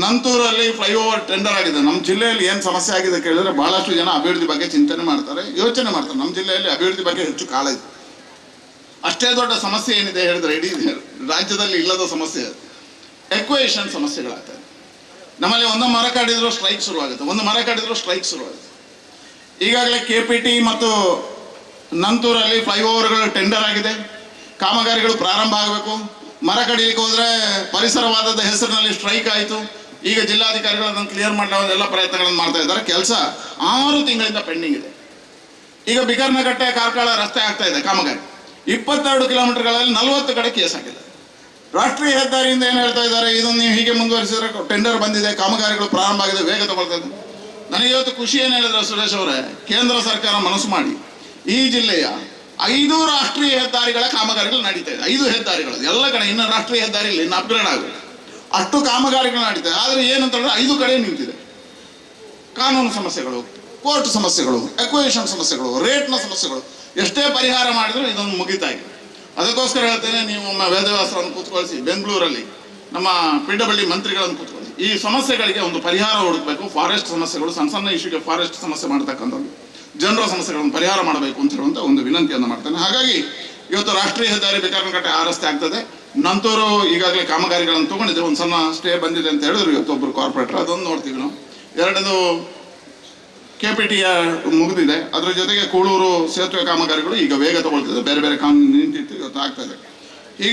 ನಂತೂರಲ್ಲಿ flyover tender ಆಗಿದೆ. ನಮ್ಮ ಜಿಲ್ಲೆಯಲ್ಲಿ ಏನು ಸಮಸ್ಯೆ ಆಗಿದೆ ಕೇಳಿದ್ರೆ ಬಹಳಷ್ಟು ಜನ ಅಭಿವೃದ್ಧಿ ಬಗ್ಗೆ ಚಿಂತನೆ ಮಾಡ್ತಾರೆ, ಯೋಚನೆ ಮಾಡ್ತಾರೆ. ನಮ್ಮ ಜಿಲ್ಲೆಯಲ್ಲಿ ಅಭಿವೃದ್ಧಿ ಬಗ್ಗೆ ಹೆಚ್ಚು ಕಾಳ ಇದೆ. ಅಷ್ಟೇ ದೊಡ್ಡ ಸಮಸ್ಯೆ ಏನಿದೆ ಹೇಳಿದ್ರೆ ಇಡೀ ರಾಜ್ಯದಲ್ಲಿ ಇಲ್ಲದ ಸಮಸ್ಯೆ ಎಕ್ವೇಷನ್ ಸಮಸ್ಯೆಗಳಾಗ್ತದೆ. ನಮ್ಮಲ್ಲಿ ಒಂದು ಮರ ಕಡಿದ್ರು ಸ್ಟ್ರೈಕ್ ಶುರುವಾಗುತ್ತೆ. ಈಗಾಗಲೇ KPT ಮತ್ತು ನಂತೂರಲ್ಲಿ ಫ್ಲೈಓವರ್ಗಳು ಟೆಂಡರ್ ಆಗಿದೆ, ಕಾಮಗಾರಿಗಳು ಪ್ರಾರಂಭ ಆಗಬೇಕು. ಮರ ಕಡಿಲಿಕ್ಕೆ ಹೋದ್ರೆ ಪರಿಸರವಾದದ ಹೆಸರಿನಲ್ಲಿ ಸ್ಟ್ರೈಕ್ ಆಯಿತು. ಈಗ ಜಿಲ್ಲಾಧಿಕಾರಿಗಳು ಅದನ್ನು ಕ್ಲಿಯರ್ ಮಾಡೋ ಎಲ್ಲ ಪ್ರಯತ್ನಗಳನ್ನು ಮಾಡ್ತಾ ಇದ್ದಾರೆ. ಕೆಲಸ 6 ತಿಂಗಳಿಂದ ಪೆಂಡಿಂಗ್ ಇದೆ. ಈಗ ಬಿಕರ್ನಕಟ್ಟೆ ಕಾರ್ಕಳ ರಸ್ತೆ ಆಗ್ತಾ ಇದೆ ಕಾಮಗಾರಿ, 22 ಕಿಲೋಮೀಟರ್ಗಳಲ್ಲಿ 40 ಕಡೆ ಕೇಸ್ ಆಗಿದೆ. ರಾಷ್ಟ್ರೀಯ ಹೆದ್ದಾರಿಯಿಂದ ಏನು ಹೇಳ್ತಾ ಇದ್ದಾರೆ, ಇದನ್ನು ನೀವು ಹೀಗೆ ಮುಂದುವರಿಸಿದ್ರೆ ಟೆಂಡರ್ ಬಂದಿದೆ, ಕಾಮಗಾರಿಗಳು ಪ್ರಾರಂಭ ಆಗಿದೆ, ವೇಗ ತಗೊಳ್ತಾ ಇದೆ. ನನಗೆ ಇವತ್ತು ಖುಷಿ ಏನು ಹೇಳಿದ್ರೆ ಸುರೇಶ್ ಅವರೇ, ಕೇಂದ್ರ ಸರ್ಕಾರ ಮನಸ್ಸು ಮಾಡಿ ಈ ಜಿಲ್ಲೆಯ 5 ರಾಷ್ಟ್ರೀಯ ಹೆದ್ದಾರಿಗಳ ಕಾಮಗಾರಿಗಳು ನಡೀತಾ ಇದೆ. 5 ಹೆದ್ದಾರಿಗಳು ಎಲ್ಲ ಕಡೆ, ಇನ್ನು ರಾಷ್ಟ್ರೀಯ ಹೆದ್ದಾರಿ ಇಲ್ಲ, ಇನ್ನು ಅಪ್ಗ್ರೇಡ್ ಆಗುತ್ತೆ, ಅಷ್ಟು ಕಾಮಗಾರಿಗಳು ನಡೀತಾ ಇದೆ. ಆದರೆ ಏನಂತಂದ್ರೆ 5 ಕಡೆ ನಿಂತಿದೆ. ಕಾನೂನು ಸಮಸ್ಯೆಗಳು, ಕೋರ್ಟ್ ಸಮಸ್ಯೆಗಳು, ಎಕ್ವೇಷನ್ ಸಮಸ್ಯೆಗಳು, ರೇಟ್ನ ಸಮಸ್ಯೆಗಳು, ಎಷ್ಟೇ ಪರಿಹಾರ ಮಾಡಿದ್ರು ಇದೊಂದು ಮುಗಿತಾ ಇದೆ. ಅದಕ್ಕೋಸ್ಕರ ಹೇಳ್ತೇನೆ, ನೀವು ವೇದವ್ಯಾಸರನ್ನು ಕೂತ್ಕೊಳಿಸಿ ಬೆಂಗಳೂರಲ್ಲಿ ನಮ್ಮ PWD ಮಂತ್ರಿಗಳನ್ನು ಕೂತ್ಕೊಳ್ಳಿ, ಈ ಸಮಸ್ಯೆಗಳಿಗೆ ಒಂದು ಪರಿಹಾರ ಹುಡುಕಬೇಕು. ಫಾರೆಸ್ಟ್ ಸಮಸ್ಯೆಗಳು, ಸಣ್ಣ ಇಶ್ಯೂಗೆ ಫಾರೆಸ್ಟ್ ಸಮಸ್ಯೆ ಮಾಡ್ತಕ್ಕಂಥದ್ದು, ಜನರ ಸಮಸ್ಯೆಗಳನ್ನು ಪರಿಹಾರ ಮಾಡಬೇಕು ಅಂತ ಹೇಳುವಂಥ ಒಂದು ವಿನಂತಿಯನ್ನು ಮಾಡ್ತೇನೆ. ಹಾಗಾಗಿ ಇವತ್ತು ರಾಷ್ಟ್ರೀಯ ಹೆದ್ದಾರಿ ಬಿಕರ್ನಕಟ್ಟೆ 6 ರಸ್ತೆ ಆಗ್ತದೆ. ನಂತೂರು ಈಗಾಗಲೇ ಕಾಮಗಾರಿಗಳನ್ನು ತೊಗೊಂಡಿದೆ, ಒಂದು ಸಣ್ಣ ಸ್ಟೇ ಬಂದಿದೆ ಅಂತ ಹೇಳಿದ್ರು ಇವತ್ತು ಒಬ್ಬರು ಕಾರ್ಪೊರೇಟರ್, ಅದೊಂದು ನೋಡ್ತೀವಿ ನಾವು. ಎರಡನೇದು KPT ಮುಗಿದಿದೆ, ಅದರ ಜೊತೆಗೆ ಕೂಳೂರು ಸೇತುವೆ ಕಾಮಗಾರಿಗಳು ಈಗ ವೇಗ ತಗೊಳ್ತಿದೆ. ಬೇರೆ ಕಾನೂನು ನಿಂತಿತ್ತು, ಇವತ್ತು ಆಗ್ತಾ ಇದೆ.